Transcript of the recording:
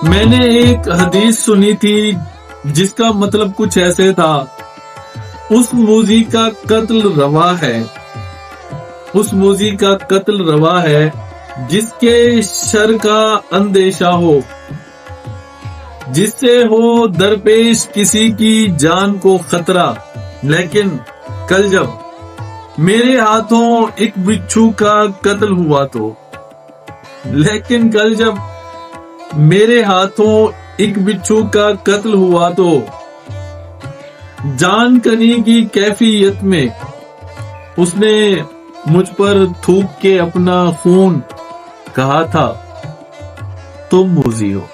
मैंने एक हदीस सुनी थी जिसका मतलब कुछ ऐसे था, उस मूजी का कत्ल रवा है, उस मूजी का कत्ल रवा है जिसके शर का अंदेशा हो, जिससे हो दरपेश किसी की जान को खतरा। लेकिन कल जब मेरे हाथों एक बिच्छू का कत्ल हुआ तो, लेकिन कल जब मेरे हाथों एक बिच्छू का कत्ल हुआ तो जान कनी की कैफियत में उसने मुझ पर थूक के अपना खून कहा था तुम मूजी हो।